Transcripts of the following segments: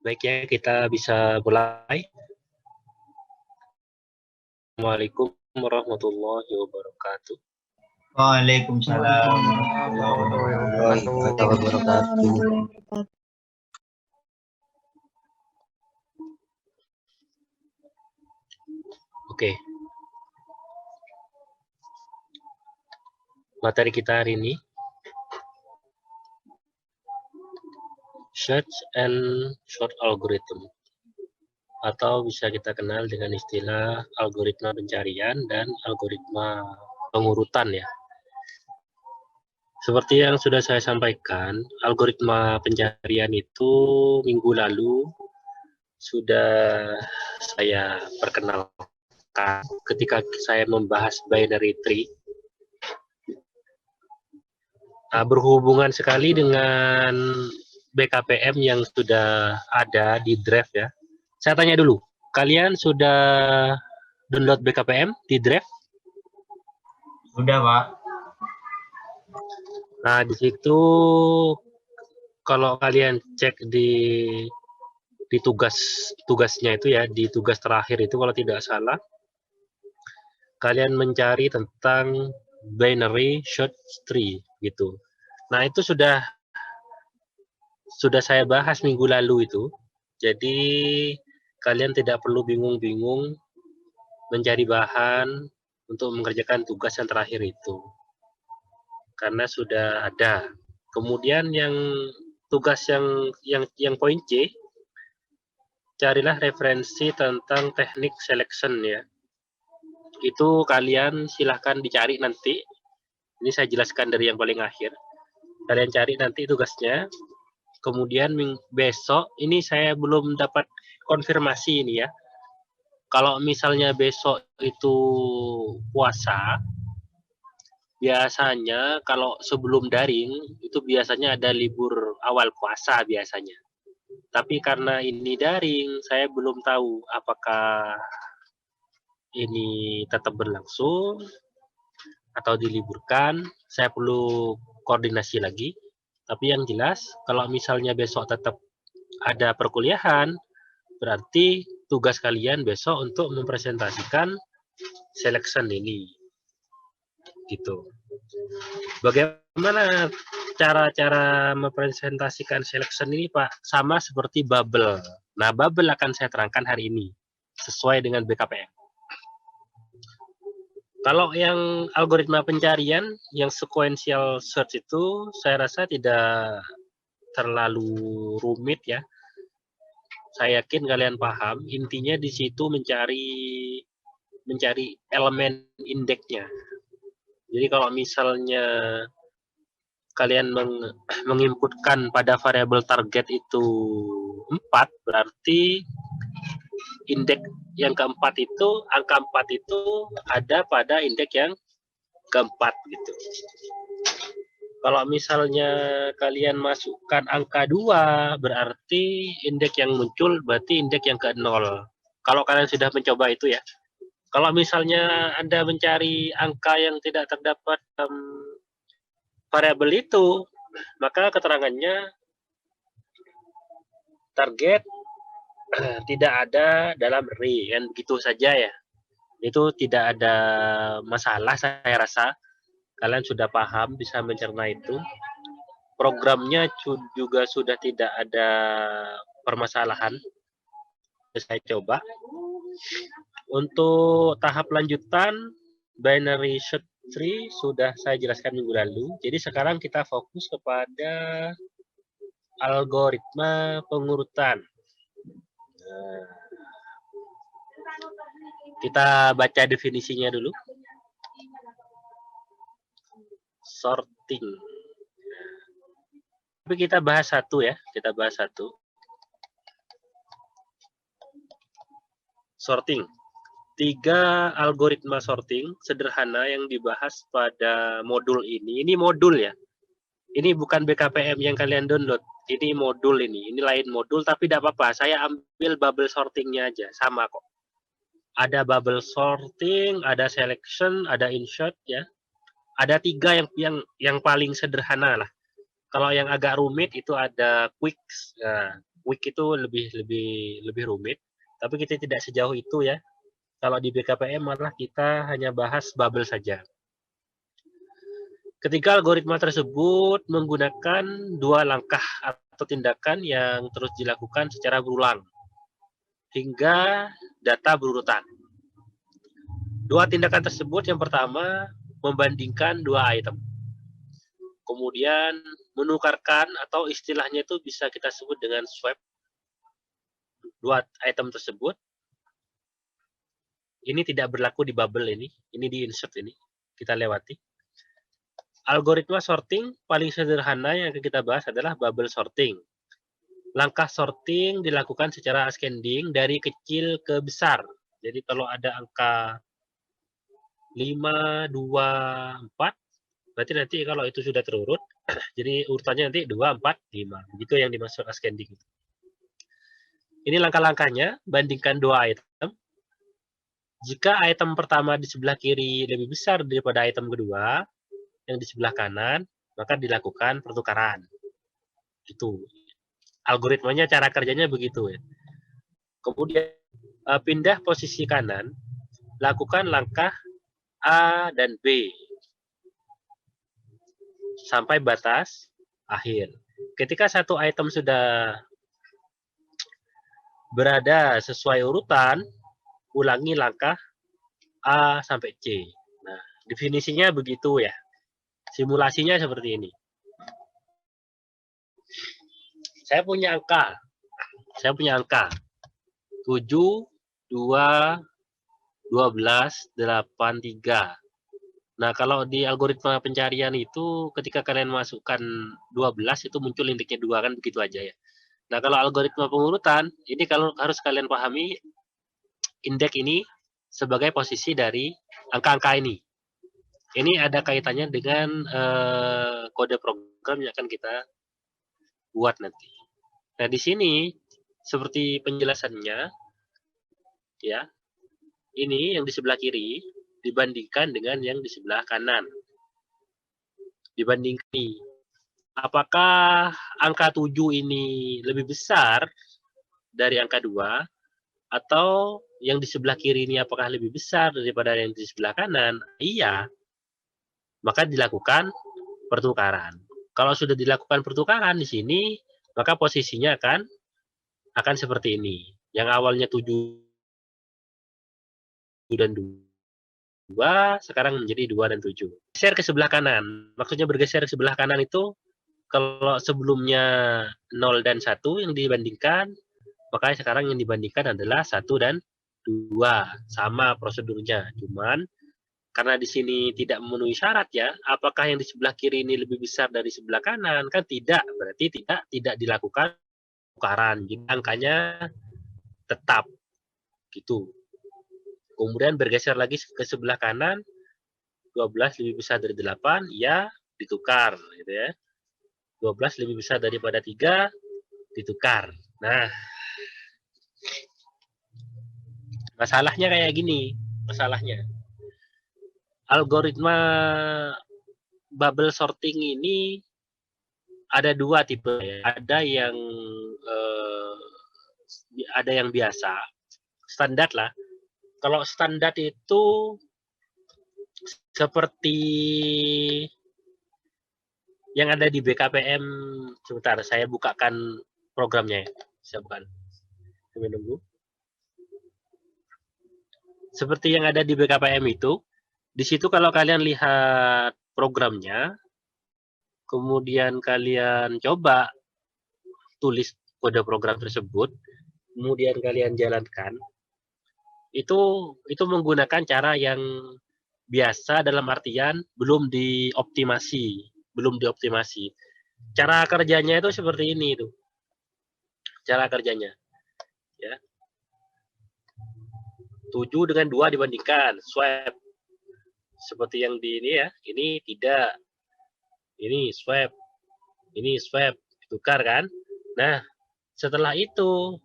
Baik ya, kita bisa mulai. Assalamualaikum warahmatullahi wabarakatuh. Waalaikumsalam warahmatullahi wabarakatuh. Oke. Materi kita hari ini Search and Sort Algorithm, atau bisa kita kenal dengan istilah algoritma pencarian dan algoritma pengurutan ya. Seperti yang sudah saya sampaikan, algoritma pencarian itu minggu lalu sudah saya perkenalkan ketika saya membahas binary tree. Berhubungan sekali dengan BKPM yang sudah ada di Drive ya. Saya tanya dulu, kalian sudah download BKPM di Drive? Sudah, Pak. Nah, di situ kalau kalian cek di tugasnya itu ya, di tugas terakhir itu kalau tidak salah, kalian mencari tentang binary search tree gitu. Nah, itu sudah saya bahas minggu lalu itu. Jadi kalian tidak perlu bingung-bingung mencari bahan untuk mengerjakan tugas yang terakhir itu. Karena sudah ada. Kemudian yang tugas yang poin C, carilah referensi tentang teknik selection ya. Itu kalian silahkan dicari nanti. Ini saya jelaskan dari yang paling akhir. Kalian cari nanti tugasnya. Kemudian besok, ini saya belum dapat konfirmasi ini ya. Kalau misalnya besok itu puasa, biasanya kalau sebelum daring, itu biasanya ada libur awal puasa biasanya. Tapi karena ini daring, saya belum tahu apakah ini tetap berlangsung atau diliburkan. Saya perlu koordinasi lagi. Tapi yang jelas, kalau misalnya besok tetap ada perkuliahan, berarti tugas kalian besok untuk mempresentasikan selection ini. Gitu. Bagaimana cara-cara mempresentasikan selection ini, Pak? Sama seperti bubble. Nah, bubble akan saya terangkan hari ini, sesuai dengan BKPM. Kalau yang algoritma pencarian, yang sequential search itu, saya rasa tidak terlalu rumit ya. Saya yakin kalian paham. Intinya di situ mencari elemen indeksnya. Jadi kalau misalnya kalian menginputkan pada variabel target itu 4, berarti indeks yang keempat itu, angka 4 itu ada pada indeks yang keempat gitu. Kalau misalnya kalian masukkan angka 2, berarti indeks yang muncul berarti indeks yang ke-0. Kalau kalian sudah mencoba itu ya. Kalau misalnya Anda mencari angka yang tidak terdapat variabel itu, maka keterangannya target tidak ada dalam array, kan begitu saja ya. Itu tidak ada masalah, saya rasa kalian sudah paham, bisa mencerna itu. Programnya juga sudah tidak ada permasalahan. Saya coba. Untuk tahap lanjutan binary search tree sudah saya jelaskan minggu lalu. Jadi sekarang kita fokus kepada algoritma pengurutan. Nah, kita baca definisinya dulu. Sorting. Tapi kita bahas satu ya, kita bahas satu. Sorting. 3 algoritma sorting sederhana yang dibahas pada modul ini. Ini modul ya. Ini bukan BKPM yang kalian download. Ini modul ini. Ini lain modul, tapi tidak apa-apa. Saya ambil bubble sortingnya aja. Sama kok. Ada bubble sorting, ada selection, ada insert ya. Ada 3 yang paling sederhana lah. Kalau yang agak rumit itu ada quicks. Nah, week itu lebih rumit, tapi kita tidak sejauh itu ya. Kalau di BKPM malah kita hanya bahas bubble saja. Ketiga algoritma tersebut menggunakan dua langkah atau tindakan yang terus dilakukan secara berulang hingga data berurutan. Dua tindakan tersebut yang pertama membandingkan dua item. Kemudian menukarkan atau istilahnya itu bisa kita sebut dengan swap dua item tersebut. Ini tidak berlaku di bubble ini di insert ini. Kita lewati. Algoritma sorting paling sederhana yang akan kita bahas adalah bubble sorting. Langkah sorting dilakukan secara ascending dari kecil ke besar. Jadi kalau ada angka 5, 2, 4, berarti nanti kalau itu sudah terurut, jadi urutannya nanti 2, 4, 5. Begitu yang dimaksud ascending. Ini langkah-langkahnya, bandingkan dua item. Jika item pertama di sebelah kiri lebih besar daripada item kedua, yang di sebelah kanan, maka dilakukan pertukaran. Itu. Algoritmanya, cara kerjanya begitu ya. Kemudian pindah posisi kanan, lakukan langkah A dan B sampai batas akhir. Ketika satu item sudah berada sesuai urutan, ulangi langkah A sampai C. Nah, definisinya begitu ya. Simulasinya seperti ini. Saya punya angka 7, 2, 12, 8, 3. Nah, kalau di algoritma pencarian itu ketika kalian masukkan 12 itu muncul indeknya 2 kan, begitu aja ya. Nah, kalau algoritma pengurutan, ini kalau harus kalian pahami indeks ini sebagai posisi dari angka-angka ini. Ini ada kaitannya dengan kode program yang akan kita buat nanti. Nah, di sini seperti penjelasannya ya. Ini yang di sebelah kiri dibandingkan dengan yang di sebelah kanan. Dibandingkan ini. Apakah angka 7 ini lebih besar dari angka 2 atau yang di sebelah kiri ini apakah lebih besar daripada yang di sebelah kanan? Iya. Maka dilakukan pertukaran. Kalau sudah dilakukan pertukaran di sini, maka posisinya akan seperti ini. Yang awalnya 7 dan 2, sekarang menjadi 2 dan 7. Geser ke sebelah kanan. Maksudnya bergeser ke sebelah kanan itu, kalau sebelumnya 0 dan 1 yang dibandingkan, maka sekarang yang dibandingkan adalah 1 dan 2. Sama prosedurnya. Cuman, karena di sini tidak memenuhi syarat ya, apakah yang di sebelah kiri ini lebih besar dari sebelah kanan? Kan tidak, berarti tidak dilakukan tukaran. Jadi angkanya tetap gitu. Kemudian bergeser lagi ke sebelah kanan, 12 lebih besar dari 8, ya ditukar gitu ya. 12 lebih besar daripada 3, ditukar. Nah, masalahnya kayak gini, masalahnya. Algoritma bubble sorting ini ada dua tipe ya. Ada yang biasa, standar lah. Kalau standar itu seperti yang ada di BKPM. Sebentar, saya bukakan programnya ya. Saya bukan. Menunggu. Seperti yang ada di BKPM itu, di situ kalau kalian lihat programnya, kemudian kalian coba tulis kode program tersebut, kemudian kalian jalankan, itu menggunakan cara yang biasa dalam artian belum dioptimasi. Cara kerjanya itu seperti ini itu. Cara kerjanya. Ya. 7 dengan 2 dibandingkan, swap. Seperti yang di ini ya, ini tidak. Ini swap, tukar kan. Nah, setelah itu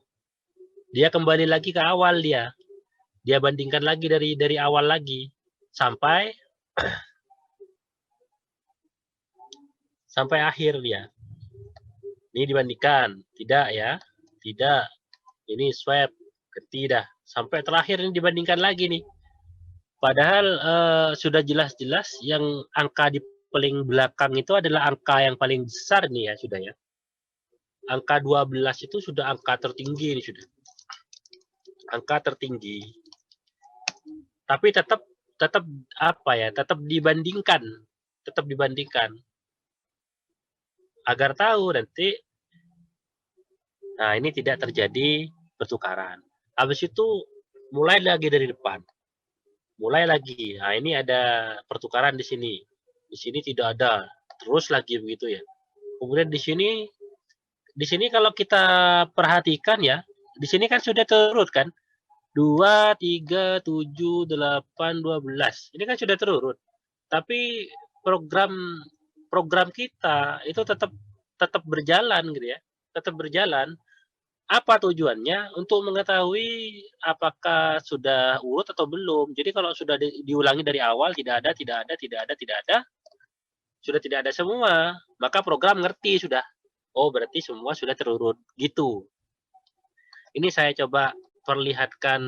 dia kembali lagi ke awal dia bandingkan lagi dari awal lagi sampai akhir dia. Ini dibandingkan, tidak ya. Tidak. Ini swap. Tidak. Sampai terakhir ini dibandingkan lagi nih. Padahal sudah jelas-jelas yang angka di paling belakang itu adalah angka yang paling besar nih ya, sudah ya. Angka 12 itu sudah angka tertinggi ini sudah. Angka tertinggi. Tapi tetap apa ya? Tetap dibandingkan. Agar tahu nanti nah ini tidak terjadi pertukaran. Habis itu mulai lagi dari depan. Mulai lagi. Nah, ini ada pertukaran di sini. Di sini tidak ada. Terus lagi begitu ya. Kemudian di sini kalau kita perhatikan ya, di sini kan sudah terurut kan? 2, 3, 7, 8, 12. Ini kan sudah terurut. Tapi program kita itu tetap berjalan gitu ya. Tetap berjalan. Apa tujuannya? Untuk mengetahui apakah sudah urut atau belum. Jadi kalau sudah diulangi dari awal tidak ada, sudah tidak ada semua, maka program ngerti sudah. Oh, berarti semua sudah terurut gitu. Ini saya coba perlihatkan.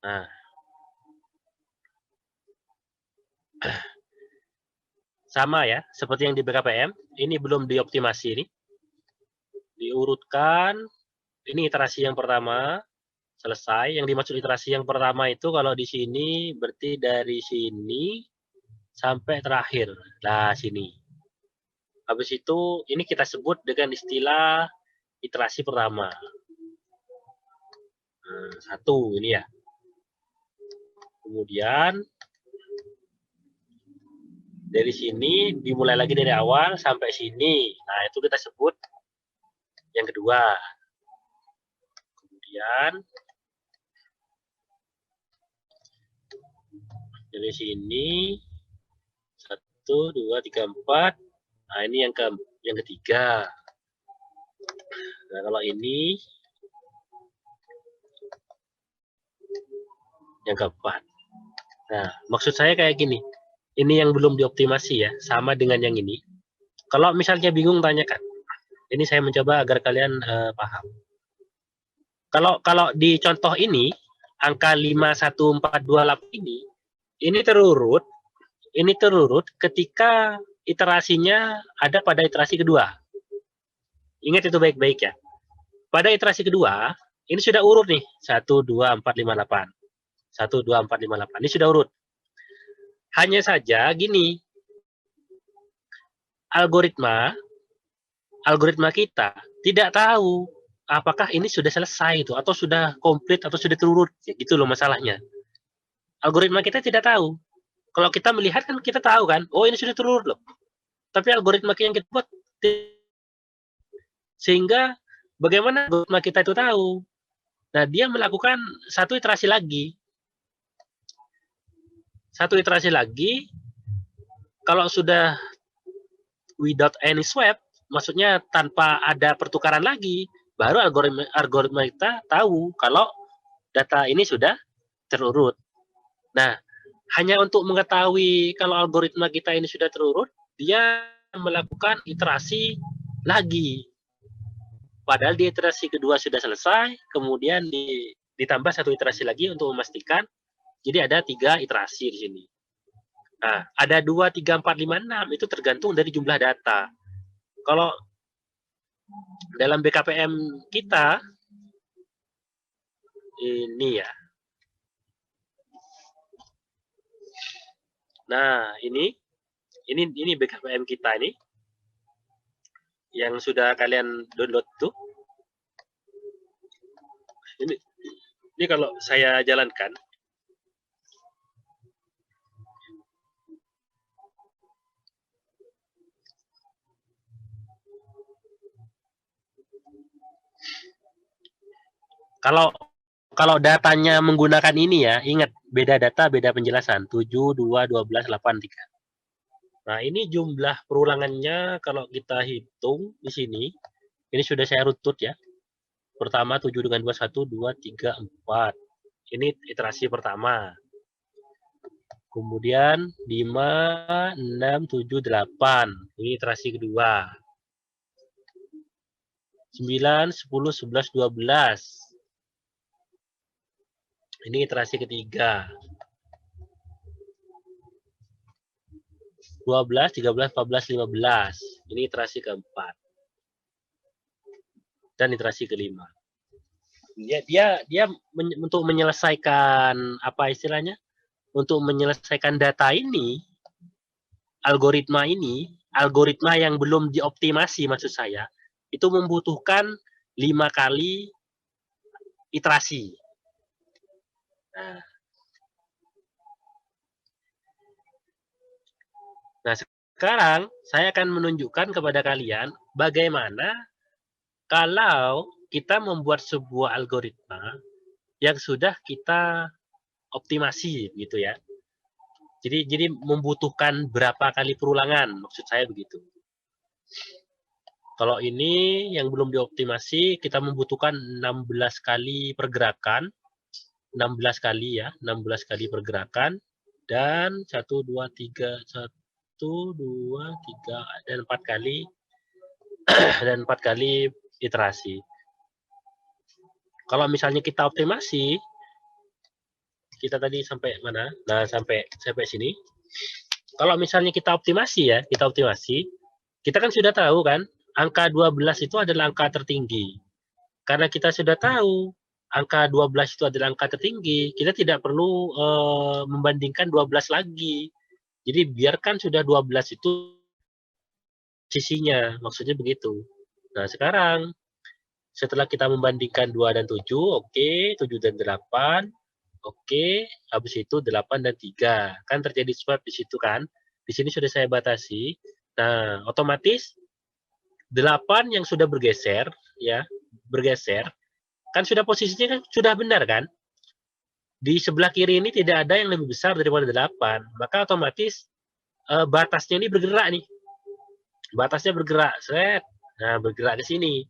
Nah. Sama ya, seperti yang di BKPM, ini belum dioptimasi ini. Diurutkan, ini iterasi yang pertama, selesai. Yang dimaksud iterasi yang pertama itu kalau di sini berarti dari sini sampai terakhir. Nah, sini. Habis itu, ini kita sebut dengan istilah iterasi pertama. Nah, 1 ini ya. Kemudian dari sini dimulai lagi dari awal sampai sini. Nah, itu kita sebut yang kedua. Kemudian dari sini 1, 2, 3, 4. Nah, ini yang ketiga. Nah, kalau ini yang keempat. Nah, maksud saya kayak gini. Ini yang belum dioptimasi ya, sama dengan yang ini. Kalau misalnya bingung tanyakan. Ini saya mencoba agar kalian paham. Kalau di contoh ini, angka 51428 ini terurut ketika iterasinya ada pada iterasi kedua. Ingat itu baik-baik ya. Pada iterasi kedua, ini sudah urut nih, 1, 2, 4, 5, 8. 1, 2, 4, 5, 8. Ini sudah urut. Hanya saja gini, algoritma kita tidak tahu apakah ini sudah selesai itu atau sudah komplit atau sudah terurut. Ya, gitu loh masalahnya. Algoritma kita tidak tahu. Kalau kita melihat kan kita tahu kan, oh ini sudah terurut loh. Tapi algoritma yang kita buat sehingga bagaimana algoritma kita itu tahu? Nah, dia melakukan satu iterasi lagi. Kalau sudah without any swap, maksudnya tanpa ada pertukaran lagi, baru algoritma kita tahu kalau data ini sudah terurut. Nah, hanya untuk mengetahui kalau algoritma kita ini sudah terurut, dia melakukan iterasi lagi. Padahal di iterasi kedua sudah selesai, kemudian ditambah satu iterasi lagi untuk memastikan. Jadi ada 3 iterasi di sini. Nah, ada 2, 3, 4, 5, 6 itu tergantung dari jumlah data. Kalau dalam BKPM kita ini ya. Nah, ini BKPM kita ini yang sudah kalian download tuh. Ini kalau saya jalankan. Kalau datanya menggunakan ini ya, ingat beda data, beda penjelasan. 7, 2, 12, 8, 3. Nah, ini jumlah perulangannya kalau kita hitung di sini Ini sudah saya rutut ya. Pertama 7 dengan 2, 1, 2, 3, 4. Ini iterasi pertama. Kemudian 5, 6, 7, 8. Ini iterasi kedua. 9, 10, 11, 12. Ini iterasi ketiga. 12, 13, 14, 15. Ini iterasi keempat. Dan iterasi kelima. Dia untuk menyelesaikan apa istilahnya? Untuk menyelesaikan data ini, algoritma yang belum dioptimasi maksud saya, itu membutuhkan 5 kali iterasi. Nah, sekarang saya akan menunjukkan kepada kalian bagaimana kalau kita membuat sebuah algoritma yang sudah kita optimasi gitu ya. Jadi membutuhkan berapa kali perulangan, maksud saya begitu. Kalau ini yang belum dioptimasi, kita membutuhkan 16 kali pergerakan. 16 kali ya, 16 kali pergerakan. Dan 1, 2, 3, 1, 2, 3, dan 4 kali dan 4 kali iterasi. Kalau misalnya kita optimasi, kita tadi sampai mana? Nah, sampai sini. Kalau misalnya kita optimasi ya, kita kan sudah tahu kan, angka 12 itu adalah angka tertinggi. Karena kita sudah tahu angka 12 itu adalah angka tertinggi, kita tidak perlu membandingkan 12 lagi. Jadi biarkan sudah 12 itu sisinya, maksudnya begitu. Nah, sekarang setelah kita membandingkan 2 dan 7, oke, 7 dan 8, oke, habis itu 8 dan 3. Kan terjadi swap di situ kan. Di sini sudah saya batasi. Nah, otomatis 8 yang sudah bergeser, ya, kan sudah posisinya kan sudah benar kan. Di sebelah kiri ini tidak ada yang lebih besar daripada 8. Maka otomatis batasnya ini bergerak nih. Batasnya bergerak, set. Nah, bergerak ke sini.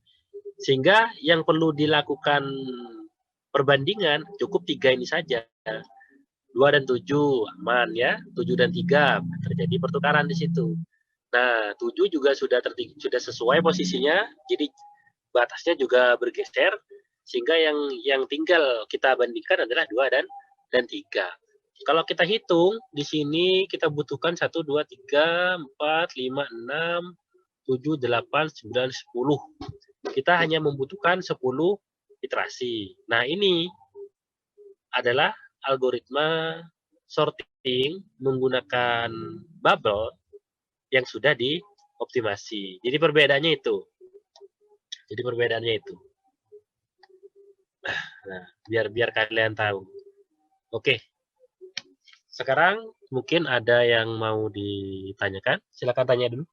Sehingga yang perlu dilakukan perbandingan cukup 3 ini saja. 2 dan 7 aman ya, 7 dan 3 terjadi pertukaran di situ. Nah, 7 juga sudah sesuai posisinya, jadi batasnya juga bergeser sehingga yang tinggal kita bandingkan adalah 2 dan 3. Kalau kita hitung di sini kita butuhkan 1 2 3 4 5 6 7 8 9 10. Kita hanya membutuhkan 10 iterasi. Nah, ini adalah algoritma sorting menggunakan bubble yang sudah dioptimasi. Jadi perbedaannya itu. Nah, biar kalian tahu. Oke. Sekarang mungkin ada yang mau ditanyakan. Silakan tanya dulu.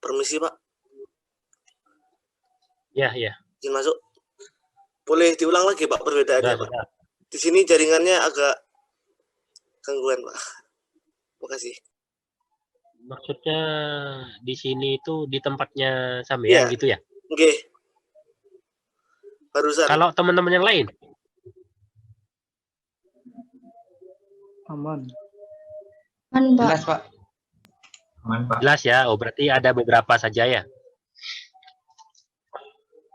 Permisi, Pak. Ya. Izin masuk. Boleh diulang lagi, Pak, perbedaannya, Pak? Sudah. Di sini jaringannya agak gangguan, Pak. Makasih. Maksudnya di sini itu di tempatnya sampean gitu ya? Oke. Barusan. Kalau teman-teman yang lain? Aman. Aman, Pak. Jelas, Pak. Aman, Pak. Jelas ya. Oh, berarti ada beberapa saja ya.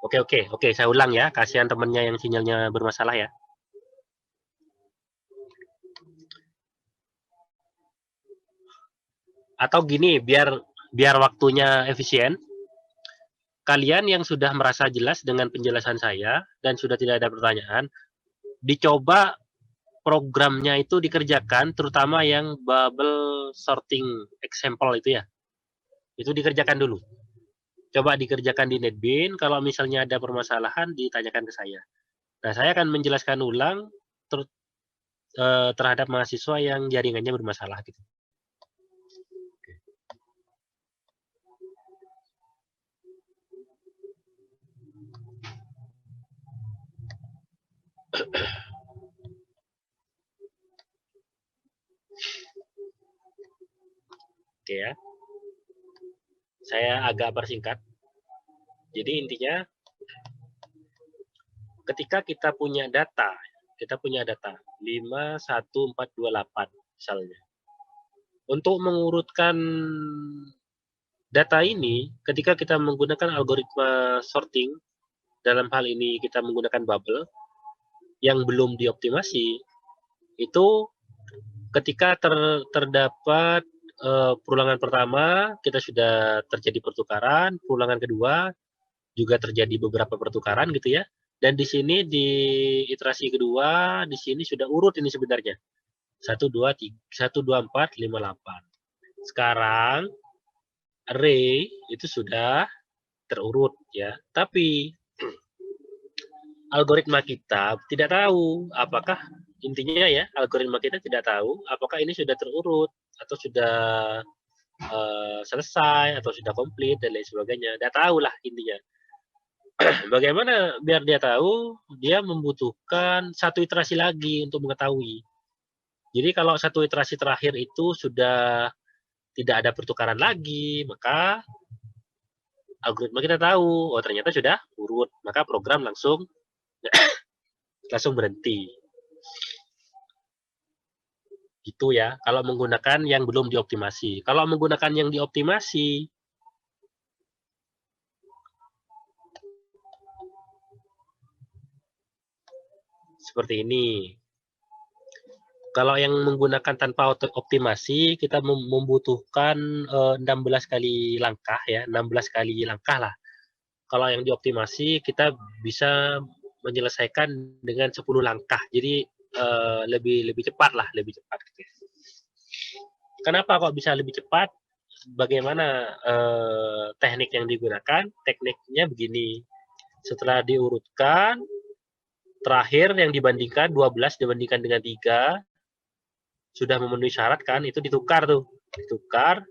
Oke, saya ulang ya. Kasihan temannya yang sinyalnya bermasalah ya. Atau gini, biar waktunya efisien. Kalian yang sudah merasa jelas dengan penjelasan saya dan sudah tidak ada pertanyaan, dicoba programnya itu dikerjakan, terutama yang bubble sorting example itu ya. Itu dikerjakan dulu. Coba dikerjakan di NetBeans, kalau misalnya ada permasalahan ditanyakan ke saya. Nah, saya akan menjelaskan ulang terhadap mahasiswa yang jaringannya bermasalah gitu. Oke ya. Saya agak persingkat. Jadi intinya ketika kita punya data 51428 misalnya. Untuk mengurutkan data ini, ketika kita menggunakan algoritma sorting, dalam hal ini kita menggunakan bubble yang belum dioptimasi, itu ketika terdapat perulangan pertama, kita sudah terjadi pertukaran, perulangan kedua juga terjadi beberapa pertukaran gitu ya. Dan di sini di iterasi kedua, di sini sudah urut ini sebenarnya. 1, 2, 4, 5, 8. Sekarang array itu sudah terurut ya. Tapi algoritma kita tidak tahu apakah intinya ya, algoritma kita tidak tahu apakah ini sudah terurut atau sudah selesai atau sudah komplit dan lain sebagainya. Tidak tahu lah intinya. Bagaimana biar dia tahu? Dia membutuhkan satu iterasi lagi untuk mengetahui. Jadi kalau satu iterasi terakhir itu sudah tidak ada pertukaran lagi, maka algoritma kita tahu, oh ternyata sudah urut, maka program langsung berhenti. Gitu ya, kalau menggunakan yang belum dioptimasi. Kalau menggunakan yang dioptimasi, seperti ini. Kalau yang menggunakan tanpa optimasi, kita membutuhkan 16 kali langkah ya, 16 kali langkah lah. Kalau yang dioptimasi, kita bisa menyelesaikan dengan 10 langkah. Jadi lebih cepat lah, lebih cepat. Kenapa kok bisa lebih cepat? Bagaimana teknik yang digunakan? Tekniknya begini. Setelah diurutkan, terakhir yang dibandingkan 12 dibandingkan dengan 3, sudah memenuhi syarat kan, itu ditukar tuh. Ditukar,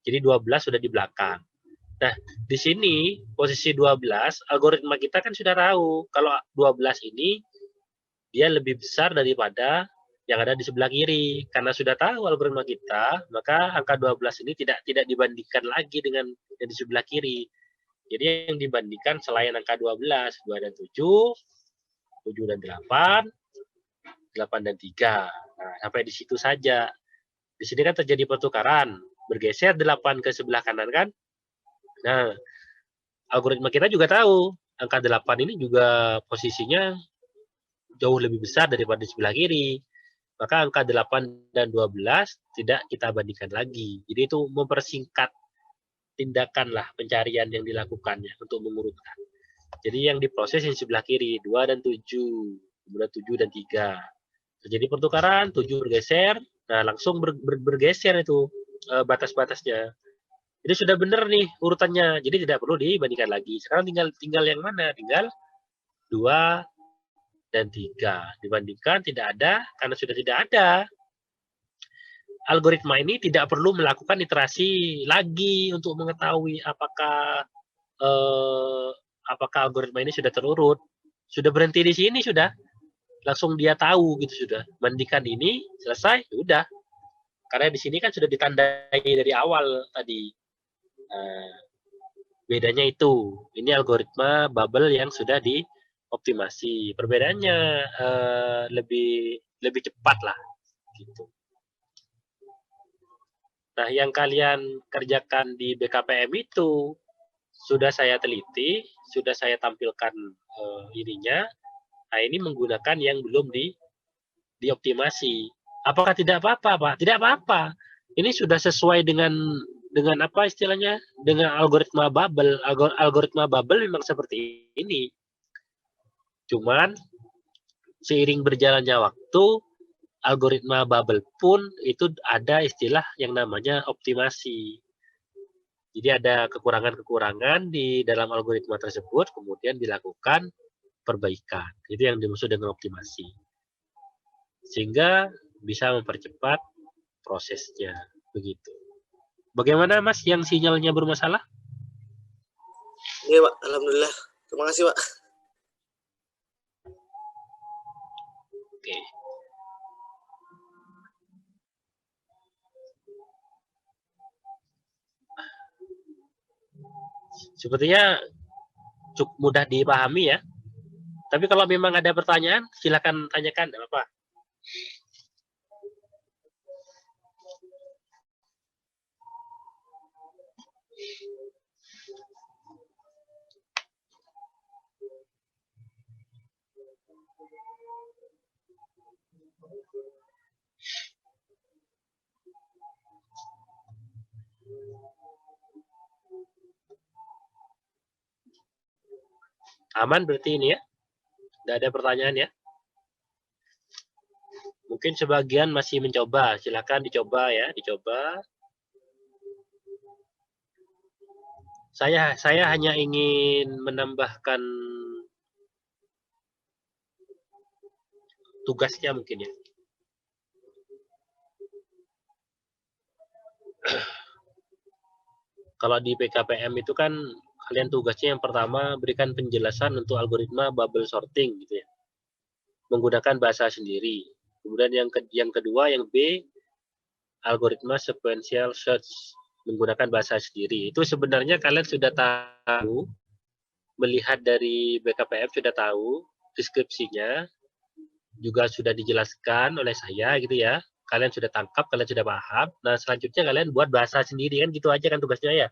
jadi 12 sudah di belakang. Nah, di sini posisi 12, algoritma kita kan sudah tahu kalau 12 ini dia lebih besar daripada yang ada di sebelah kiri. Karena sudah tahu algoritma kita, maka angka 12 ini tidak dibandingkan lagi dengan yang di sebelah kiri. Jadi yang dibandingkan selain angka 12, 2 dan 7, 7 dan 8, 8 dan 3. Nah, sampai di situ saja. Di sini kan terjadi pertukaran, bergeser 8 ke sebelah kanan kan. Nah, algoritma kita juga tahu, angka 8 ini juga posisinya jauh lebih besar daripada di sebelah kiri. Maka angka 8 dan 12 tidak kita bandingkan lagi. Jadi itu mempersingkat tindakan lah pencarian yang dilakukannya untuk mengurutkan. Jadi yang diproses yang sebelah kiri, 2 dan 7, kemudian 7 dan 3. Terjadi pertukaran, 7 bergeser, nah langsung bergeser itu batas-batasnya. Jadi sudah benar nih urutannya, jadi tidak perlu dibandingkan lagi. Sekarang tinggal yang mana? Tinggal 2 dan 3. Dibandingkan tidak ada, karena sudah tidak ada. Algoritma ini tidak perlu melakukan iterasi lagi untuk mengetahui apakah algoritma ini sudah terurut. Sudah berhenti di sini sudah. Langsung dia tahu gitu sudah. Bandingkan ini selesai, udah. Karena di sini kan sudah ditandai dari awal tadi. Bedanya itu. Ini algoritma bubble yang sudah dioptimasi. Perbedaannya lebih cepat lah gitu. Nah, yang kalian kerjakan di BKPM itu sudah saya teliti, sudah saya tampilkan ininya. Nah, ini menggunakan yang belum dioptimasi. Apakah tidak apa-apa, Pak? Tidak apa-apa. Ini sudah sesuai dengan apa istilahnya? Dengan algoritma bubble. Algoritma bubble memang seperti ini. Cuman seiring berjalannya waktu, algoritma bubble pun itu ada istilah yang namanya optimasi. Jadi ada kekurangan-kekurangan di dalam algoritma tersebut, kemudian dilakukan perbaikan. Itu yang dimaksud dengan optimasi. Sehingga bisa mempercepat prosesnya. Begitu. Bagaimana Mas yang sinyalnya bermasalah? Iya Pak, alhamdulillah. Terima kasih Pak. Oke. Sepertinya cukup mudah dipahami ya. Tapi kalau memang ada pertanyaan, silakan tanyakan, tidak apa-apa. Aman berarti ini ya? Tidak ada pertanyaan ya? Mungkin sebagian masih mencoba, silakan dicoba ya, dicoba. Saya hanya ingin menambahkan tugasnya mungkin ya. Kalau di PKPM itu kan kalian tugasnya yang pertama berikan penjelasan untuk algoritma bubble sorting gitu ya. Menggunakan bahasa sendiri. Kemudian yang kedua, yang B, algoritma sequential search menggunakan bahasa sendiri. Itu sebenarnya kalian sudah tahu, melihat dari BKPM sudah tahu, deskripsinya juga sudah dijelaskan oleh saya gitu ya. Kalian sudah tangkap, kalian sudah paham. Nah, selanjutnya kalian buat bahasa sendiri kan gitu aja kan tugasnya ya.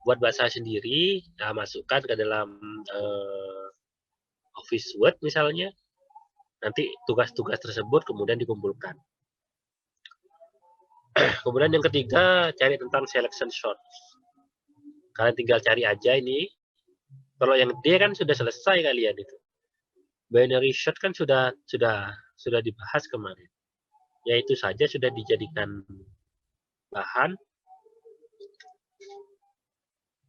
Buat bahasa sendiri, nah, masukkan ke dalam Office Word misalnya. Nanti tugas-tugas tersebut kemudian dikumpulkan. Kemudian yang ketiga, cari tentang selection sort. Kalian tinggal cari aja ini. Kalau yang D kan sudah selesai kalian itu. Binary search kan sudah dibahas kemarin. Ya itu saja sudah dijadikan bahan.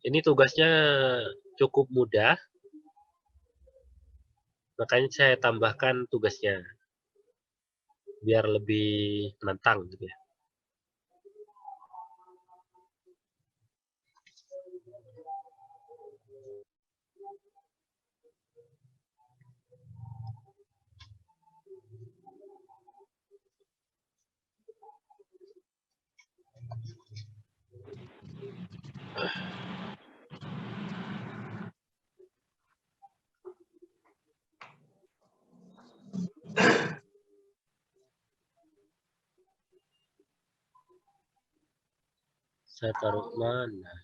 Ini tugasnya cukup mudah. Makanya saya tambahkan tugasnya. Biar lebih menantang gitu ya. Saya taruh mana?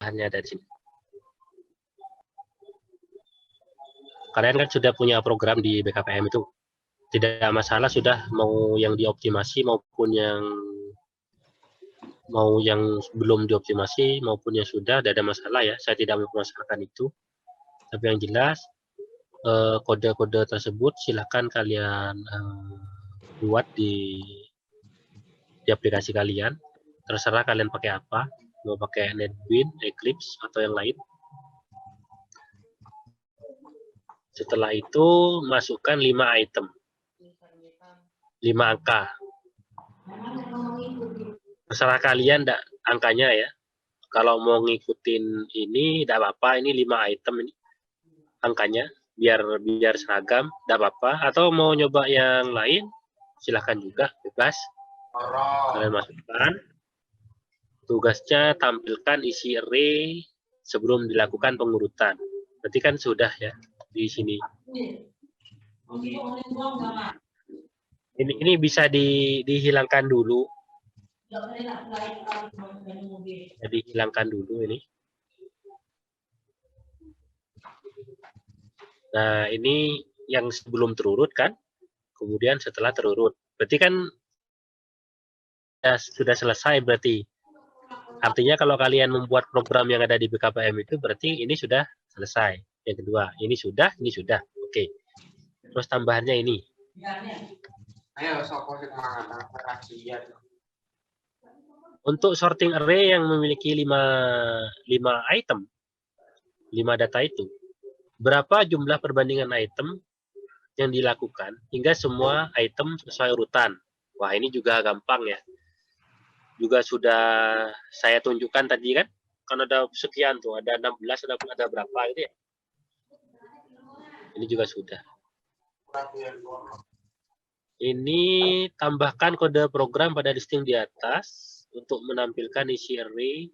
Hanya dari sini. Kalian kan sudah punya program di BKPM itu. Tidak masalah sudah mau yang dioptimasi maupun yang belum dioptimasi maupun yang sudah, tidak ada masalah ya. Saya tidak mempermasalahkan itu. Tapi yang jelas kode-kode tersebut silahkan kalian buat di aplikasi kalian. Terserah kalian pakai apa, mau pakai NetBeans, Eclipse atau yang lain. Setelah itu masukkan 5 item, 5 angka. Terserah kalian angkanya ya. Kalau mau ngikutin ini tidak apa-apa, ini 5 item ini angkanya biar seragam, tidak apa-apa. Atau mau nyoba yang lain silahkan juga, bebas. Kalian masukkan. Tugasnya tampilkan isi array sebelum dilakukan pengurutan. Berarti kan sudah ya di sini. Ini bisa dihilangkan dulu. Jadi hilangkan dulu ini. Nah, ini yang sebelum terurut kan. kemudian setelah terurut. Berarti kan ya, sudah selesai berarti. Artinya kalau kalian membuat program yang ada di BKPM itu berarti ini sudah selesai. Yang kedua, ini sudah. Oke. Terus tambahannya ini. Untuk sorting array yang memiliki 5 item, 5 data itu, berapa jumlah perbandingan item yang dilakukan hingga semua item sesuai urutan? Wah, ini juga gampang ya. Juga sudah saya tunjukkan tadi kan ada sekian tuh, ada 16, ada berapa gitu ya. Ini juga sudah. Ini tambahkan kode program pada listing di atas untuk menampilkan isi array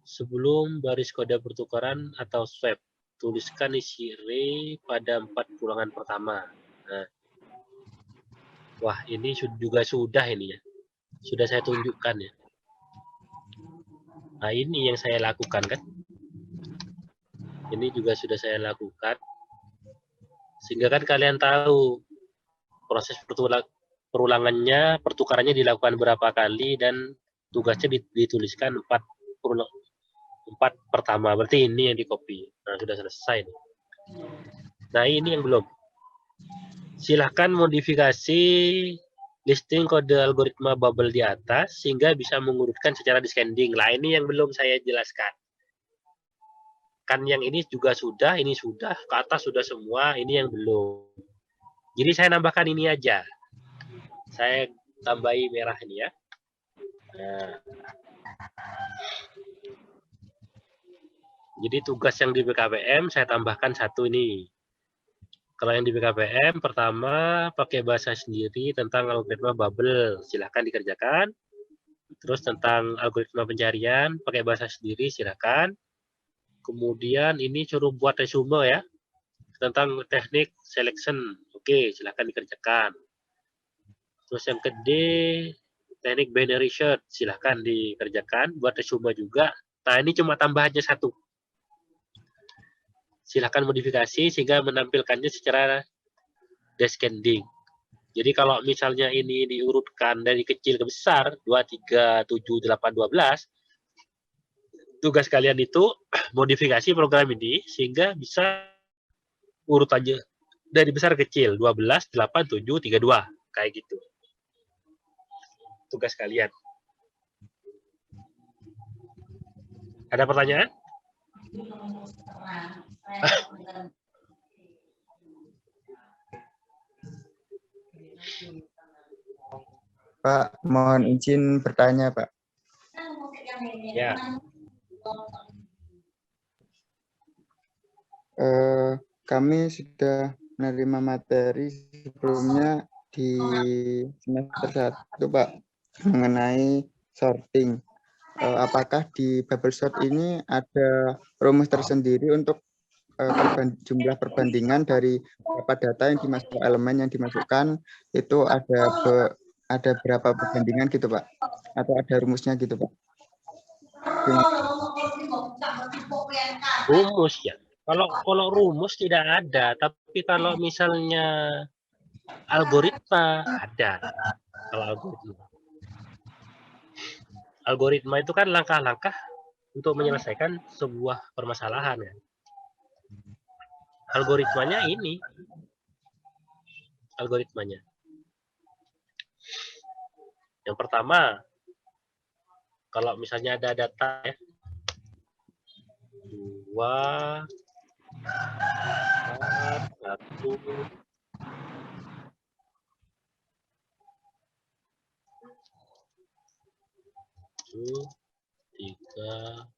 sebelum baris kode pertukaran atau swap. Tuliskan isi array pada 4 ulangan pertama. Nah. Wah, ini juga sudah ini ya. Sudah saya tunjukkan ya. Nah, ini yang saya lakukan kan. Ini juga sudah saya lakukan. Sehingga kan kalian tahu proses pertukarannya dilakukan berapa kali dan tugasnya dituliskan 4 pertama. Berarti ini yang di copy. Nah, sudah selesai nih. Nah, ini yang belum. Silahkan modifikasi listing kode algoritma bubble di atas sehingga bisa mengurutkan secara descending. Lah, ini yang belum saya jelaskan. Kan yang ini juga sudah, ini sudah, ke atas sudah semua, ini yang belum. Jadi saya nambahkan ini aja. Saya tambahi merah ini ya. Nah. Jadi tugas yang di BKPM saya tambahkan satu ini. Kalau yang di BKPM pertama pakai bahasa sendiri tentang algoritma bubble, silahkan dikerjakan. Terus tentang algoritma pencarian pakai bahasa sendiri, silahkan. Kemudian ini suruh buat resume ya tentang teknik selection, oke, silahkan dikerjakan. Terus yang kedua teknik binary search, silahkan dikerjakan, buat resume juga. Nah, ini cuma tambahannya satu. Silahkan modifikasi sehingga menampilkannya secara descending. Jadi kalau misalnya ini diurutkan dari kecil ke besar, 2, 3, 7, 8, 12, tugas kalian itu modifikasi program ini sehingga bisa urutannya dari besar ke kecil, 12, 8, 7, 3, 2. Kayak gitu. Tugas kalian. Ada pertanyaan? Pak, mohon izin bertanya, Pak. Ya. Kami sudah menerima materi sebelumnya di semester 1, Pak, mengenai sorting. Apakah di bubble sort ini ada rumus tersendiri untuk jumlah perbandingan dari beberapa data yang dimasukkan, elemen yang dimasukkan itu ada berapa perbandingan gitu, Pak? Atau ada rumusnya gitu, Pak? Rumus ya. Kalau rumus tidak ada, tapi kalau misalnya algoritma ada. Kalau algoritma itu kan langkah-langkah untuk menyelesaikan sebuah permasalahan ya. Algoritmanya ini. Algoritmanya. Yang pertama, kalau misalnya ada data ya, 2, 4, 1, 3,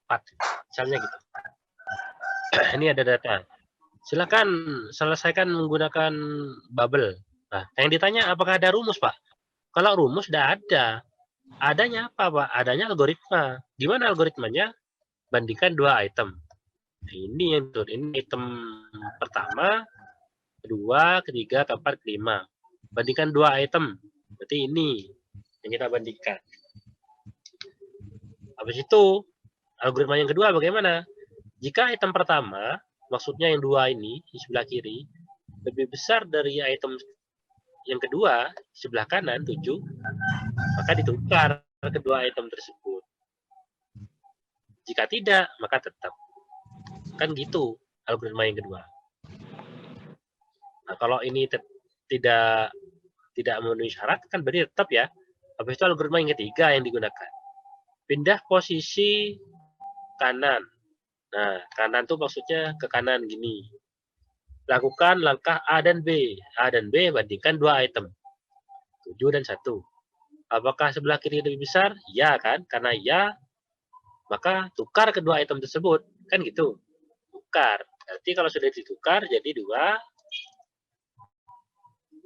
4, misalnya gitu. Ini ada data. Silakan selesaikan menggunakan bubble. Nah, yang ditanya apakah ada rumus, Pak? Kalau rumus tidak ada. Adanya apa, Pak? Adanya algoritma. Gimana algoritmanya? Bandingkan 2 item. Nah, ini yang betul. Ini item pertama, kedua, ketiga, keempat, kelima. Bandingkan 2 item. Berarti ini yang kita bandingkan. Habis itu, algoritma yang kedua bagaimana? Jika item pertama maksudnya yang 2 ini di sebelah kiri lebih besar dari item yang kedua di sebelah kanan 7, maka ditukar kedua item tersebut. Jika tidak, maka tetap. Kan gitu algoritma yang kedua. Nah, kalau ini tidak memenuhi syarat, kan berarti tetap ya. Habis itu algoritma yang ketiga yang digunakan. Pindah posisi kanan. Nah, kanan tuh maksudnya ke kanan gini. Lakukan langkah A dan B. A dan B bandingkan 2 item. 7 dan 1. Apakah sebelah kiri lebih besar? Ya kan? Karena ya, maka tukar kedua item tersebut. Kan gitu. Tukar. Berarti kalau sudah ditukar jadi 2,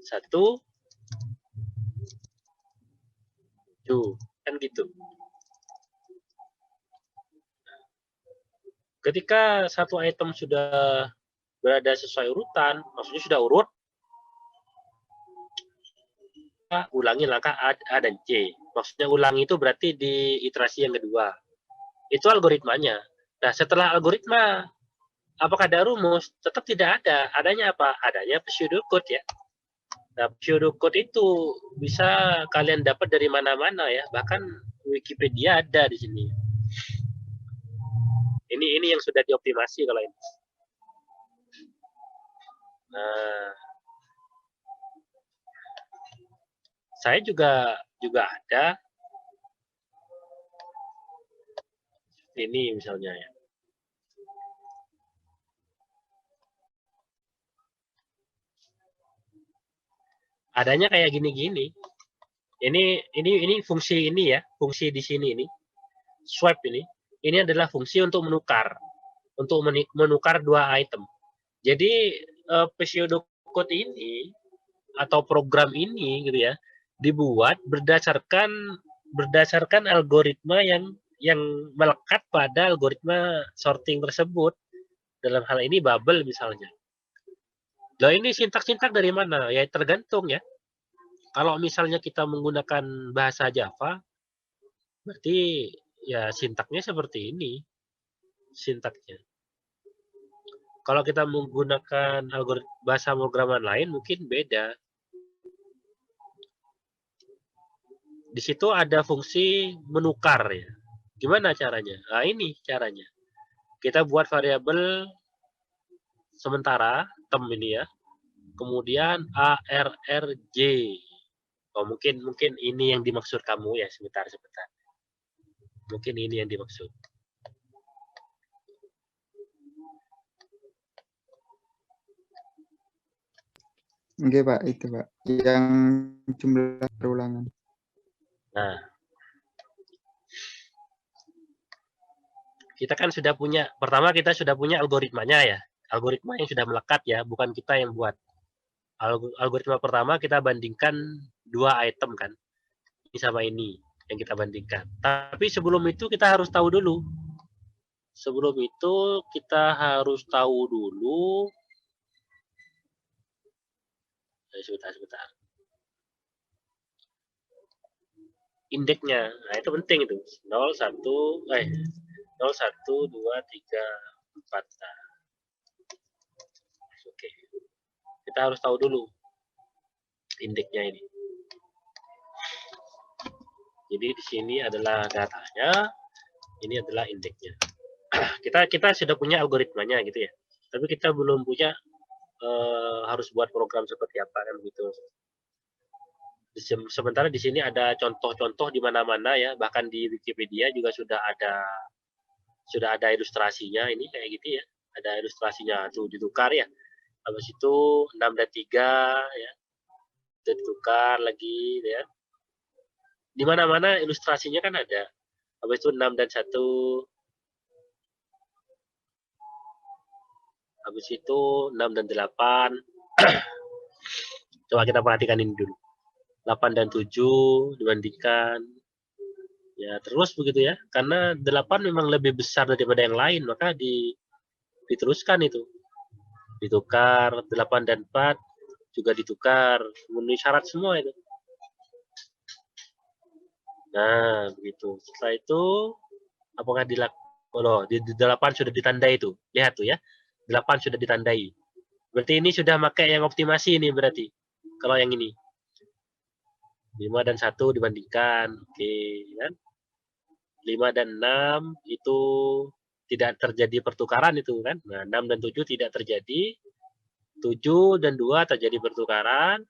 1, 7. Kan gitu. Ketika satu item sudah berada sesuai urutan, maksudnya sudah urut, kita ulangi langkah A dan C. Maksudnya ulangi itu berarti di iterasi yang kedua. Itu algoritmanya. Nah, setelah algoritma, apakah ada rumus? Tetap tidak ada. Adanya apa? Adanya pseudocode ya. Nah, pseudocode itu bisa kalian dapat dari mana-mana ya. Bahkan Wikipedia ada di sini. Ini yang sudah dioptimasi kalau ini. Nah, saya juga ada ini misalnya ya. Adanya kayak gini-gini. Ini fungsi ini ya, fungsi di sini ini. Swap ini. Ini adalah fungsi untuk menukar. Untuk menukar 2 item. Jadi pseudocode ini atau program ini gitu ya, dibuat berdasarkan algoritma yang melekat pada algoritma sorting tersebut. Dalam hal ini bubble misalnya. Nah, ini sintak-sintak dari mana? Ya tergantung ya. Kalau misalnya kita menggunakan bahasa Java, berarti ya sintaknya seperti ini. Sintaknya. Kalau kita menggunakan bahasa pemrograman lain mungkin beda. Di situ ada fungsi menukar ya. Gimana caranya? Nah, ini caranya. Kita buat variabel sementara tem ini ya. Kemudian arrj. Oh, mungkin ini yang dimaksud kamu ya, sebentar. Mungkin ini yang dimaksud. Oke Pak, itu Pak. Yang jumlah perulangan. Nah, kita kan sudah punya, pertama kita sudah punya algoritmanya ya. Algoritma yang sudah melekat ya, bukan kita yang buat. Algoritma pertama kita bandingkan 2 item kan. Ini sama ini yang kita bandingkan. Tapi sebelum itu kita harus tahu dulu. Sebelum itu kita harus tahu dulu. Sebentar. Indeksnya. Nah, itu penting itu. 0, 1, 2, 3, 4. Oke. Kita harus tahu dulu indeksnya ini. Jadi di sini adalah datanya, ini adalah indeksnya. Kita sudah punya algoritmanya gitu ya. Tapi kita belum punya harus buat program seperti apa kan gitu. Sementara di sini ada contoh-contoh di mana-mana ya, bahkan di Wikipedia juga sudah ada ilustrasinya ini kayak gitu ya. Ada ilustrasinya tuh ditukar ya. Habis itu 6 dan 3 ya. Itu ditukar lagi ya. Di mana-mana ilustrasinya kan ada. Habis itu 6 dan 1. Habis itu 6 dan 8. Coba kita perhatikan ini dulu. 8 dan 7 dibandingkan. Ya, terus begitu ya. Karena 8 memang lebih besar daripada yang lain, maka diteruskan itu. Ditukar, 8 dan 4 juga ditukar. Memenuhi syarat semua itu. Nah, begitu. Setelah itu, apakah di 8 sudah ditandai itu? Lihat tuh ya. 8 sudah ditandai. Berarti ini sudah pakai yang optimasi ini berarti. Kalau yang ini. 5 dan 1 dibandingkan. Oke, kan? 5 dan 6 itu tidak terjadi pertukaran itu kan. Nah, 6 dan 7 tidak terjadi. 7 dan 2 terjadi pertukaran.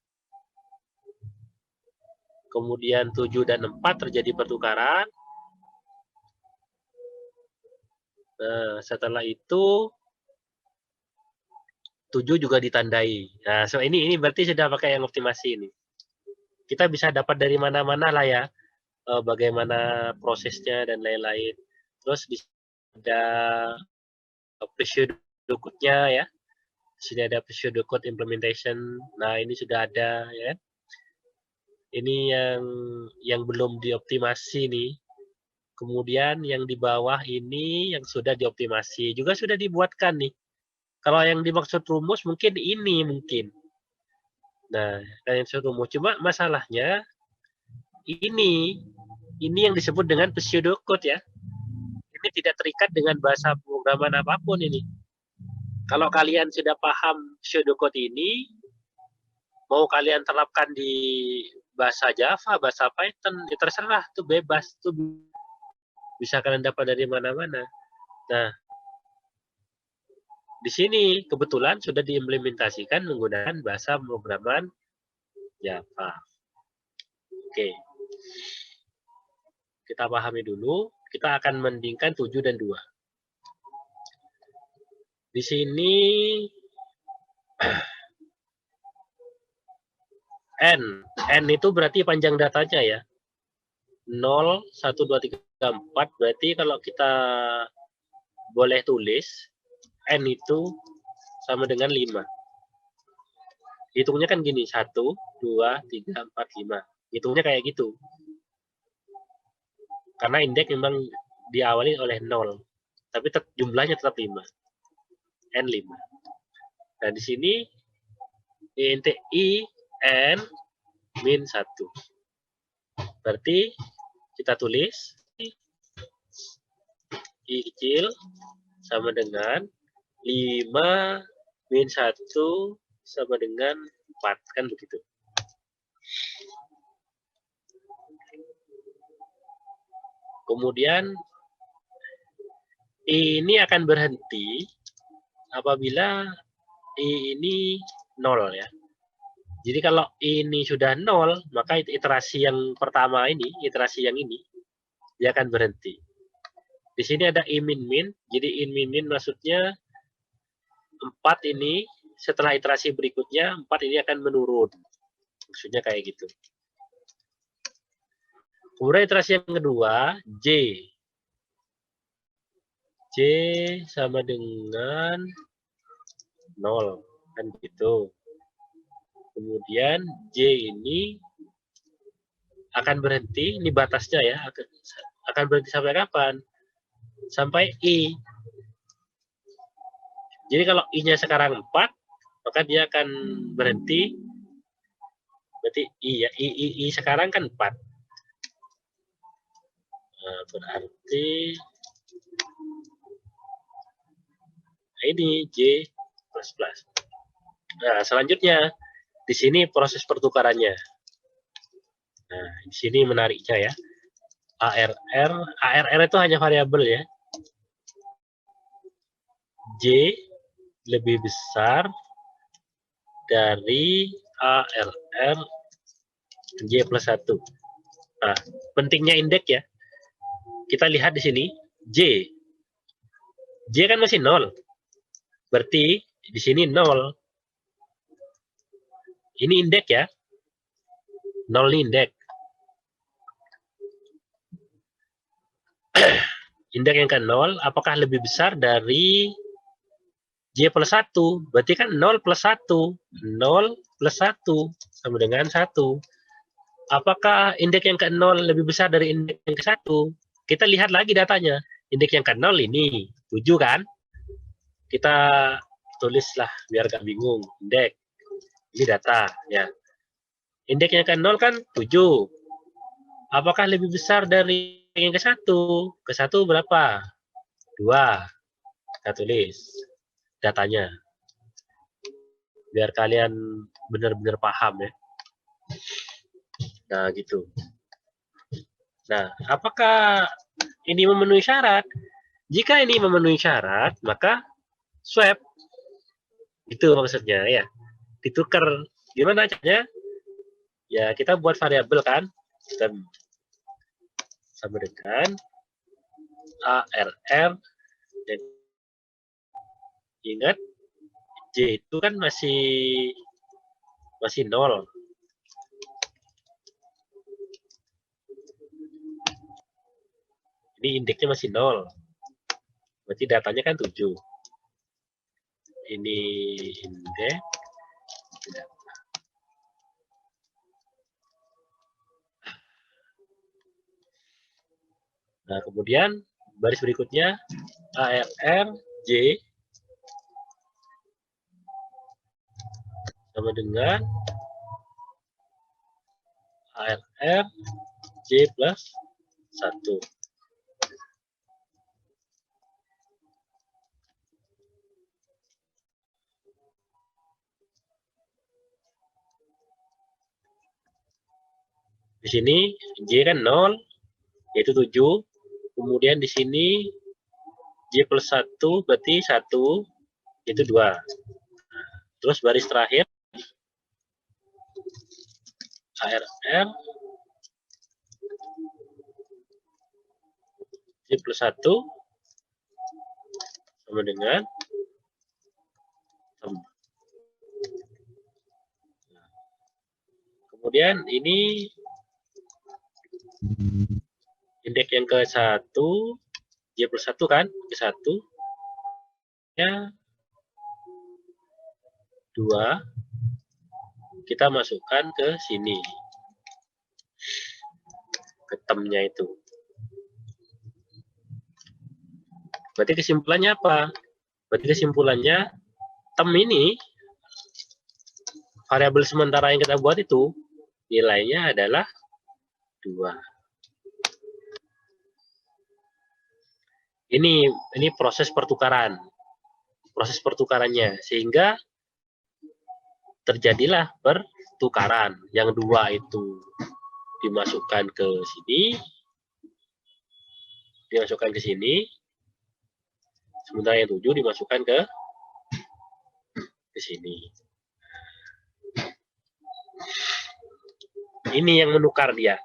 Kemudian 7 dan 4 terjadi pertukaran. Nah, setelah itu 7 juga ditandai. Nah, so ini berarti sudah pakai yang optimasi ini. Kita bisa dapat dari mana-mana lah ya, bagaimana prosesnya dan lain-lain. Terus bisa ada pseudocode-nya ya. Di sini ada pseudocode implementation. Nah, ini sudah ada ya. Ini yang belum dioptimasi nih. Kemudian yang di bawah ini yang sudah dioptimasi juga sudah dibuatkan nih. Kalau yang dimaksud rumus mungkin ini mungkin. Nah, yang dimaksud rumus cuma masalahnya ini yang disebut dengan pseudocode ya. Ini tidak terikat dengan bahasa pemrograman apapun ini. Kalau kalian sudah paham pseudocode ini, mau kalian terapkan di bahasa Java, bahasa Python, ya terserah, tuh bebas, tuh bisa kalian dapat dari mana-mana. Nah, di sini kebetulan sudah diimplementasikan menggunakan bahasa pemrograman Java. Oke. Kita pahami dulu, kita akan membandingkan 7 dan 2. Di sini N itu berarti panjang datanya ya. 0, 1, 2, 3, 4, berarti kalau kita boleh tulis, N itu sama dengan 5. Hitungnya kan gini, 1, 2, 3, 4, 5. Hitungnya kayak gitu. Karena indeks memang diawali oleh 0. Tapi jumlahnya tetap 5. N5. Nah, di sini int I, N, min 1. Berarti kita tulis I kecil sama dengan 5 min 1 sama dengan 4. Kan begitu. Kemudian ini akan berhenti apabila I ini 0 ya. Jadi kalau ini sudah 0, maka iterasi yang pertama ini, iterasi yang ini, dia akan berhenti. Di sini ada I min-min, jadi I min-min maksudnya 4 ini, setelah iterasi berikutnya, 4 ini akan menurun. Maksudnya kayak gitu. Kemudian iterasi yang kedua, J. J sama dengan 0. Kan gitu. Kemudian J ini akan berhenti, ini batasnya ya, akan berhenti sampai kapan? Sampai I. Jadi kalau I-nya sekarang 4, maka dia akan berhenti, berarti I ya, I sekarang kan 4. Nah, berarti ini J++. Nah, selanjutnya di sini proses pertukarannya. Nah, di sini menariknya ya. ARR itu hanya variabel ya. J lebih besar dari ARR J plus 1. Nah, pentingnya indeks ya. Kita lihat di sini J. J kan masih 0. Berarti di sini 0. Ini indeks ya. 0 ini indeks. Indeks yang ke 0, apakah lebih besar dari J plus 1? Berarti kan 0 plus 1. 0 plus 1 sama dengan 1. Apakah indeks yang ke 0 lebih besar dari indeks yang ke 1? Kita lihat lagi datanya. Indeks yang ke 0 ini 7 kan? Kita tulislah biar gak bingung. Indeks. Ini data ya. Indeks yang ke 0 kan 7. Apakah lebih besar dari yang ke 1? Ke 1 berapa? 2. Kita tulis. datanya. Biar kalian benar-benar paham ya. Nah, gitu. Nah, apakah ini memenuhi syarat? Jika ini memenuhi syarat, maka swap. Itu maksudnya ya. Ditukar. Gimana caranya? Ya, kita buat variabel kan. Kita sama dengan ARR. Dan ingat, J itu kan masih 0. Ini indeksnya masih 0. Berarti datanya kan 7. Ini indeks. Nah, kemudian baris berikutnya ARR J sama dengan ARR J plus 1. Di sini J kan 0, yaitu 7. Kemudian di sini J plus 1 berarti 1, itu 2. Terus baris terakhir ARR J plus 1 sama dengan kemudian ini indeks yang ke-1 J plus 1 kan, ke-1 ya 2 kita masukkan ke sini ke temnya itu. Berarti kesimpulannya apa? Berarti kesimpulannya tem ini variabel sementara yang kita buat itu nilainya adalah 2. Ini proses pertukaran. Proses pertukarannya sehingga terjadilah pertukaran. Yang 2 itu dimasukkan ke sini. Dimasukkan ke sini. Sementara yang 7 dimasukkan ke sini. Ini yang menukar dia.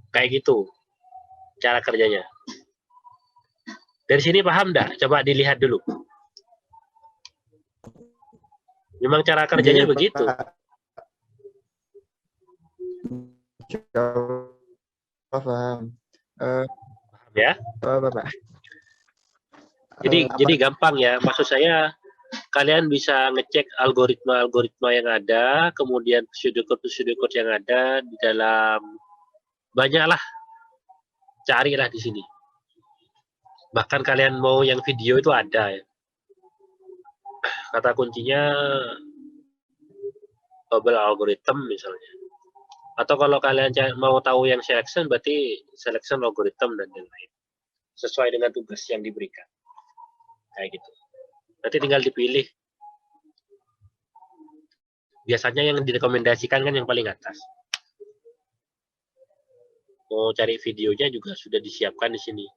Kayak gitu cara kerjanya. Dari sini paham enggak? Coba dilihat dulu. Memang cara kerjanya Iya, begitu. Pak. Paham. Ya. Pak. Jadi gampang ya. Maksud saya kalian bisa ngecek algoritma-algoritma yang ada, kemudian pseudocode yang ada di dalam banyaklah. Carilah di sini. Bahkan kalian mau yang video itu ada ya. Kata kuncinya bubble algorithm misalnya. Atau kalau kalian mau tahu yang selection berarti selection algorithm dan lain-lain. Sesuai dengan tugas yang diberikan. Kayak gitu. Nanti tinggal dipilih. Biasanya yang direkomendasikan kan yang paling atas. Mau cari videonya juga sudah disiapkan di sini.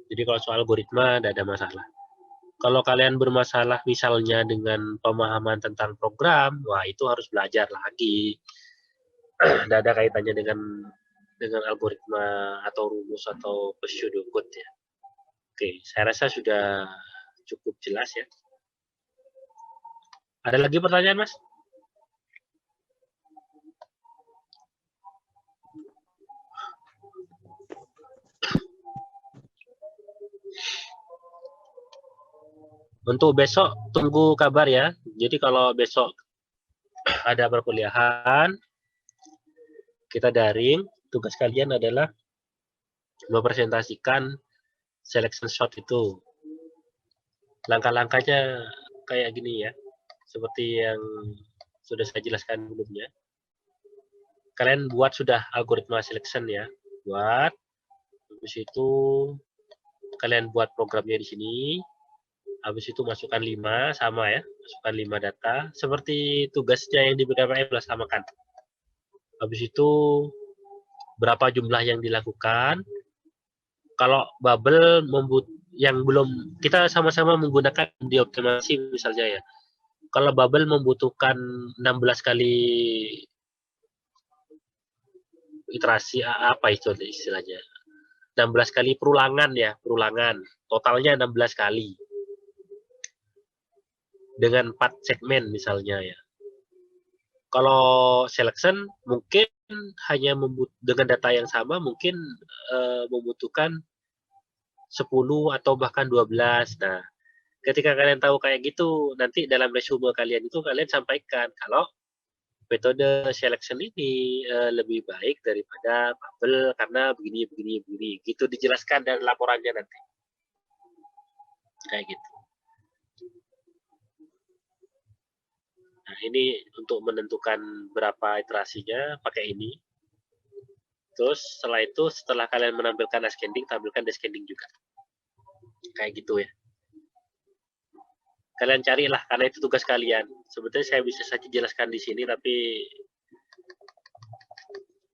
Jadi kalau soal algoritma tidak ada masalah. Kalau kalian bermasalah misalnya dengan pemahaman tentang program, wah itu harus belajar lagi. Tidak ada kaitannya dengan algoritma atau rumus atau pseudocode ya. Oke, saya rasa sudah cukup jelas ya. Ada lagi pertanyaan, Mas? Untuk besok tunggu kabar ya. Jadi kalau besok ada perkuliahan, kita daring. Tugas kalian adalah mempresentasikan selection shot itu. Langkah-langkahnya kayak gini ya. Seperti yang sudah saya jelaskan sebelumnya. Kalian buat sudah algoritma selection ya. Buat. Habis itu kalian buat programnya di sini. Habis itu masukkan 5, sama ya. Masukkan 5 data. Seperti tugasnya yang di BKPM lah, samakan. Habis itu berapa jumlah yang dilakukan. Kalau bubble yang belum, kita sama-sama menggunakan dioptimasi misalnya ya. Kalau bubble membutuhkan 16 kali iterasi, apa itu istilahnya, 16 kali perulangan ya, perulangan totalnya 16 kali dengan 4 segmen misalnya ya. Kalau selection mungkin hanya dengan data yang sama mungkin membutuhkan 10 atau bahkan 12. Nah, ketika kalian tahu kayak gitu, nanti dalam resume kalian itu kalian sampaikan kalau metode selection ini lebih baik daripada bubble karena begini. Gitu dijelaskan dalam laporannya nanti. Kayak gitu. Nah, ini untuk menentukan berapa iterasinya pakai ini. Terus setelah kalian menampilkan ascending, tampilkan descending juga. Kayak gitu ya. Kalian carilah, karena itu tugas kalian. Sebetulnya saya bisa saja jelaskan di sini, tapi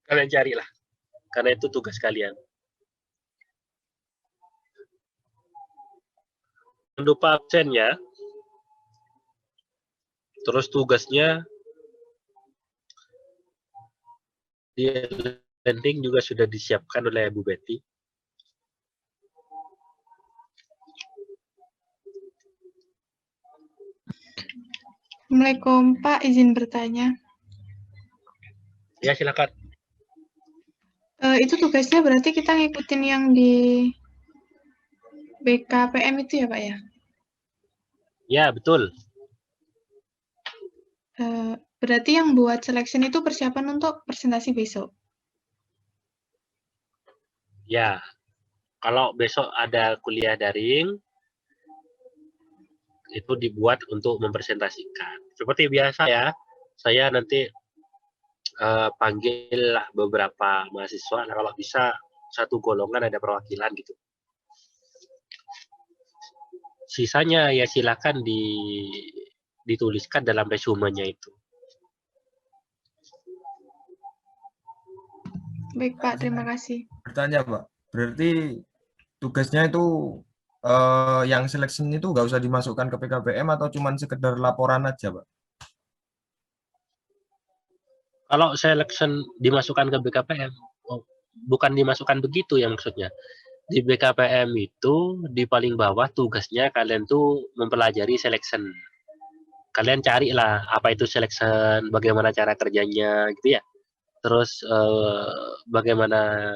kalian carilah, karena itu tugas kalian. Jangan lupa absennya. Terus tugasnya di landing juga sudah disiapkan oleh Bu Betty. Assalamualaikum Pak, izin bertanya. Ya silakan. Itu tugasnya berarti kita ngikutin yang di BKPM itu ya Pak ya? Ya betul. Berarti yang buat selection itu persiapan untuk presentasi besok? Ya, kalau besok ada kuliah daring, itu dibuat untuk mempresentasikan. Seperti biasa ya, saya nanti panggil beberapa mahasiswa, nah kalau bisa satu golongan ada perwakilan gitu. Sisanya ya silakan dituliskan dalam resumenya itu. Baik Pak, terima kasih. Bertanya Pak, berarti tugasnya itu yang selection itu nggak usah dimasukkan ke PKPM atau cuman sekedar laporan aja Pak? Kalau selection dimasukkan ke BKPM, bukan dimasukkan begitu ya maksudnya. Di BKPM itu di paling bawah tugasnya kalian tuh mempelajari selection. Kalian carilah apa itu selection, bagaimana cara kerjanya gitu ya. Terus bagaimana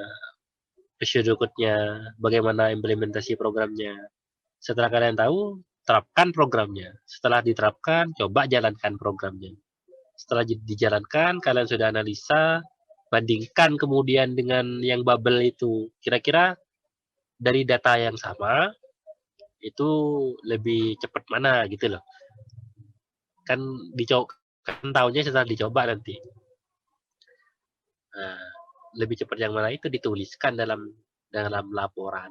procedure code-nya, bagaimana implementasi programnya. Setelah kalian tahu, terapkan programnya. Setelah diterapkan, coba jalankan programnya. Setelah dijalankan, kalian sudah analisa, bandingkan kemudian dengan yang bubble itu. Kira-kira dari data yang sama, itu lebih cepat mana gitu loh. Kan tahunya setelah dicoba nanti. Nah, lebih cepat yang mana itu dituliskan dalam laporan.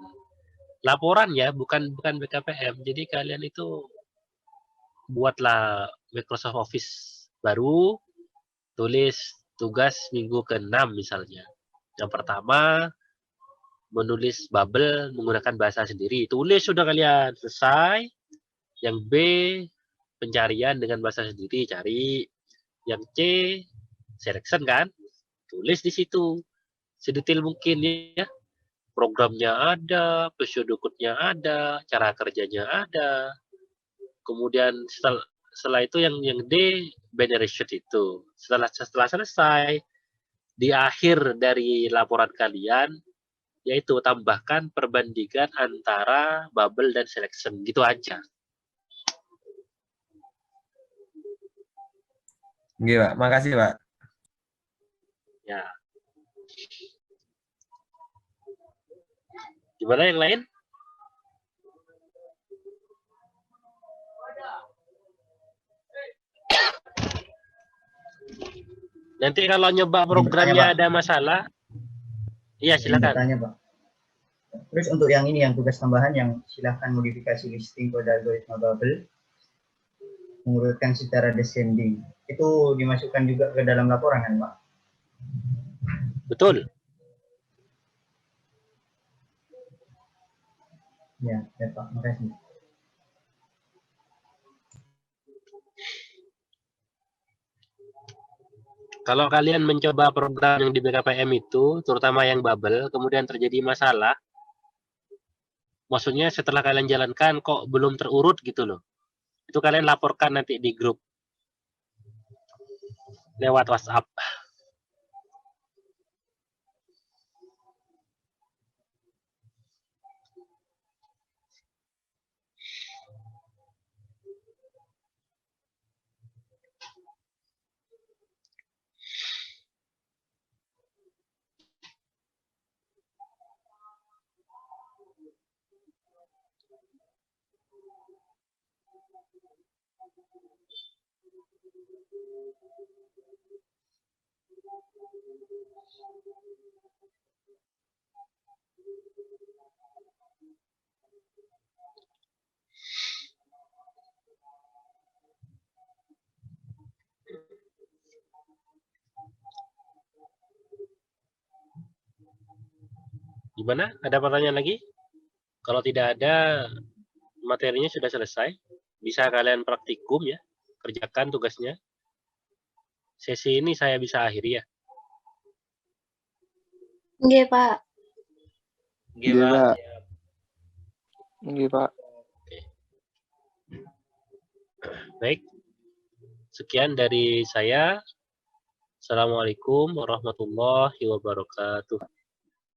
Laporan ya, bukan BKPM. Jadi kalian itu buatlah Microsoft Office baru, tulis tugas minggu ke-6 misalnya. Yang pertama, menulis bubble menggunakan bahasa sendiri. Tulis sudah kalian, selesai. Yang B, pencarian dengan bahasa sendiri, cari. Yang C, selection kan? Tulis di situ. Sedetail mungkin ya. Programnya ada, procedure code-nya ada, cara kerjanya ada. Kemudian setelah itu yang D, binary sheet itu. Setelah selesai, di akhir dari laporan kalian, yaitu tambahkan perbandingan antara bubble dan selection. Gitu aja. Oke Pak, makasih Pak. Ya. Gimana yang lain? Nanti kalau nyoba programnya ada masalah, iya silakan. Bertanya Pak. Terus untuk yang ini, yang tugas tambahan, yang silahkan modifikasi listing pada algoritma bubble, mengurutkan secara descending. Itu dimasukkan juga ke dalam laporan kan, Pak? Betul. Ya, Pak. Makasih. Kalau kalian mencoba program yang di BKPM itu, terutama yang bubble, kemudian terjadi masalah, maksudnya setelah kalian jalankan kok belum terurut gitu loh. Itu kalian laporkan nanti di grup lewat WhatsApp. Gimana? Ada pertanyaan lagi? Kalau tidak ada, materinya sudah selesai. Bisa kalian praktikum ya, kerjakan tugasnya. Sesi ini saya bisa akhiri ya. Nggih, Pak. Nggih, Pak. Nggih, Pak. Baik. Sekian dari saya. Assalamualaikum warahmatullahi wabarakatuh.